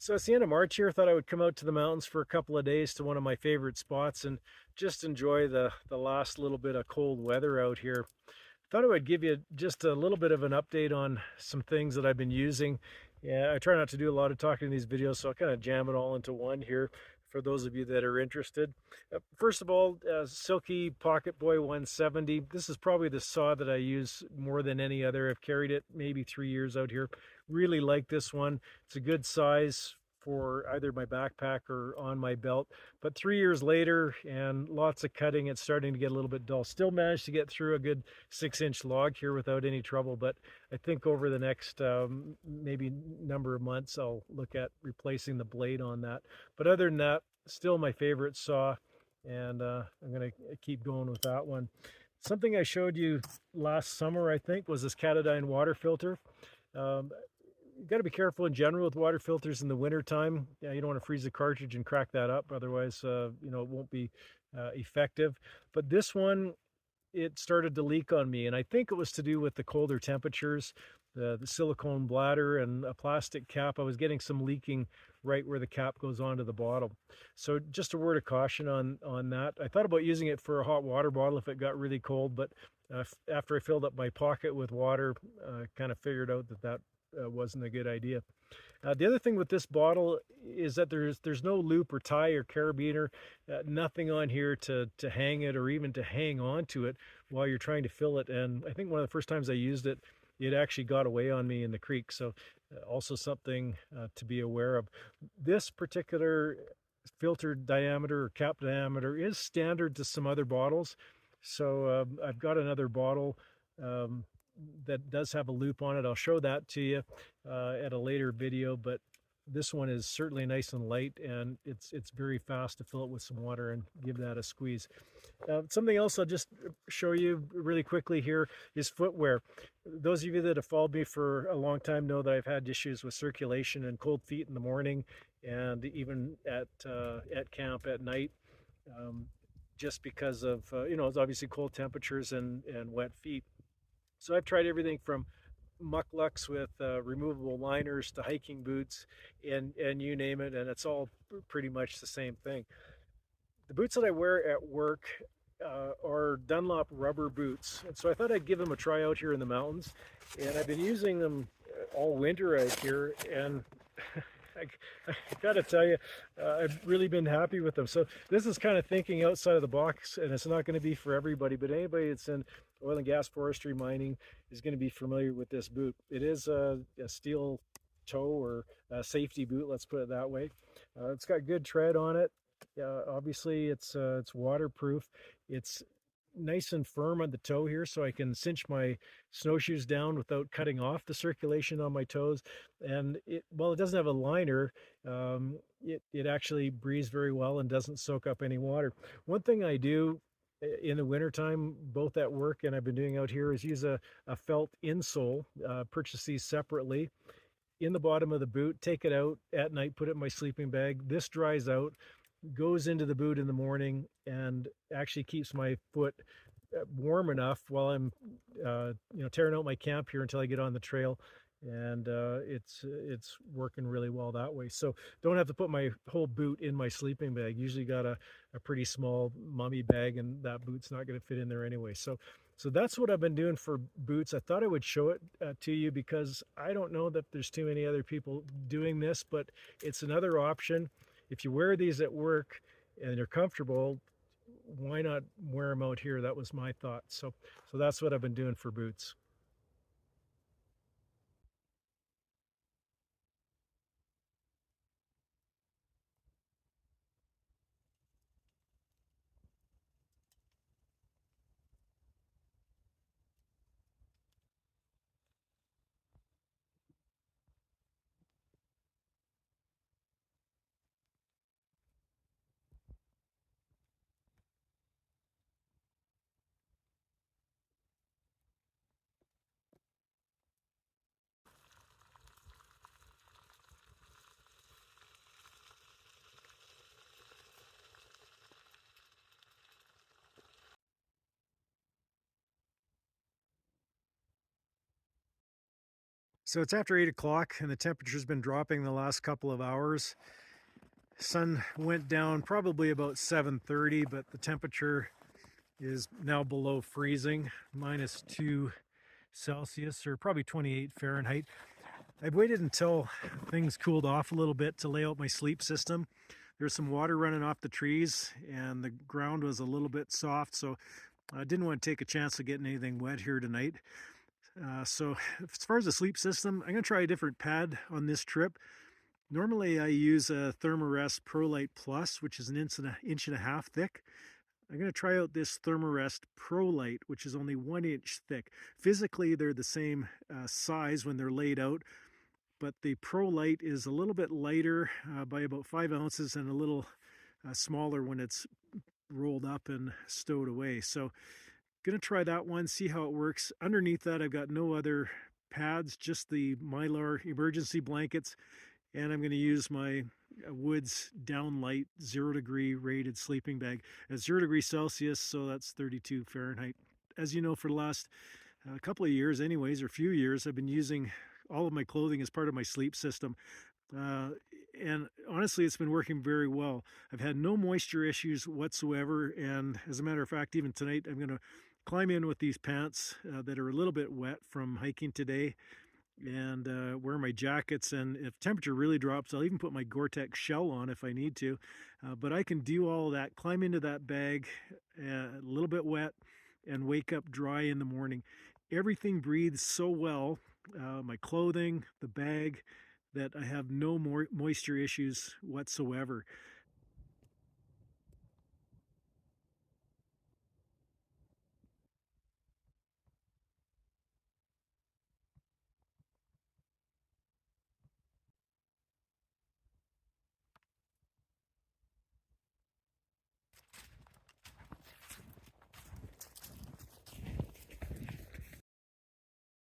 So it's the end of March here. Thought I would come out to the mountains for a couple of days to one of my favorite spots and just enjoy the last little bit of cold weather out here. Thought I would give you just a little bit of an update on some things that I've been using. Yeah, I try not to do a lot of talking in these videos, so I'll kind of jam it all into one here for those of you that are interested. First of all, Silky Pocket Boy 170. This is probably the saw that I use more than any other. I've carried it maybe 3 years out here. Really like this one. It's a good size for either my backpack or on my belt. But 3 years later and lots of cutting, it's starting to get a little bit dull. Still managed to get through a good 6-inch log here without any trouble, but I think over the next maybe number of months, I'll look at replacing the blade on that. But other than that, still my favorite saw, and I'm going to keep going with that one. Something I showed you last summer, I think, was this Catadine water filter. Um, you got to be careful in general with water filters in the winter time. Yeah, you don't want to freeze the cartridge and crack that up, otherwise, it won't be effective. But this one, it started to leak on me, and I think it was to do with the colder temperatures, the silicone bladder and a plastic cap. I was getting some leaking right where the cap goes onto the bottle. So just a word of caution on that. I thought about using it for a hot water bottle if it got really cold, but after I filled up my pocket with water, kind of figured out that wasn't a good idea. The other thing with this bottle is that there's no loop or tie or carabiner, nothing on here to hang it or even to hang on to it while you're trying to fill it. And I think one of the first times I used it, it actually got away on me in the creek. So also something to be aware of. This particular filter diameter or cap diameter is standard to some other bottles. So I've got another bottle um, that does have a loop on it. I'll show that to you at a later video, but this one is certainly nice and light, and it's very fast to fill it with some water and give that a squeeze. Something else I'll just show you really quickly here is footwear. Those of you that have followed me for a long time know that I've had issues with circulation and cold feet in the morning, and even at camp at night, um, just because of it's obviously cold temperatures and wet feet. So I've tried everything from mucklucks with removable liners to hiking boots and you name it, and it's all pretty much the same thing. The boots that I wear at work are Dunlop rubber boots, and so I thought I'd give them a try out here in the mountains. And I've been using them all winter out here, and I, I gotta tell you, I've really been happy with them. So this is kind of thinking outside of the box, and it's not going to be for everybody, but anybody that's in oil and gas, forestry, mining is going to be familiar with this boot. It is a steel toe or a safety boot, let's put it that way. It's got good tread on it. Obviously, it's waterproof. It's nice and firm on the toe here, so I can cinch my snowshoes down without cutting off the circulation on my toes. And while it doesn't have a liner, it actually breathes very well and doesn't soak up any water. One thing I do in the wintertime, both at work and I've been doing out here, is use a felt insole. Purchase these separately in the bottom of the boot, take it out at night, put it in my sleeping bag. This dries out, goes into the boot in the morning, and actually keeps my foot warm enough while I'm tearing out my camp here until I get on the trail. And it's working really well that way. So don't have to put my whole boot in my sleeping bag. Usually got a pretty small mummy bag, and that boot's not going to fit in there anyway. So that's what I've been doing for boots. I thought I would show it to you because I don't know that there's too many other people doing this, but it's another option. If you wear these at work and they're comfortable, why not wear them out here? That was my thought. So that's what I've been doing for boots. So it's after 8 o'clock and the temperature's been dropping the last couple of hours. Sun went down probably about 7:30, but the temperature is now below freezing, -2 Celsius, or probably 28 Fahrenheit. I've waited until things cooled off a little bit to lay out my sleep system. There's some water running off the trees and the ground was a little bit soft, so I didn't want to take a chance of getting anything wet here tonight. So as far as the sleep system, I'm going to try a different pad on this trip. Normally I use a Thermarest ProLite Plus, which is an inch and a half thick. I'm going to try out this Thermarest ProLite, which is only 1 inch thick. Physically, they're the same size when they're laid out, but the ProLite is a little bit lighter by about 5 ounces and a little smaller when it's rolled up and stowed away. So gonna try that one, see how it works. Underneath that, I've got no other pads, just the Mylar emergency blankets, and I'm gonna use my Woods Downlight 0 degree rated sleeping bag at 0 degrees Celsius, so that's 32 Fahrenheit. As you know, for the last couple of years anyways, or few years, I've been using all of my clothing as part of my sleep system. Uh, and honestly, it's been working very well. I've had no moisture issues whatsoever. And as a matter of fact, even tonight, I'm going to climb in with these pants that are a little bit wet from hiking today and wear my jackets. And if temperature really drops, I'll even put my Gore-Tex shell on if I need to. But I can do all of that, climb into that bag a little bit wet and wake up dry in the morning. Everything breathes so well, my clothing, the bag, that I have no more moisture issues whatsoever.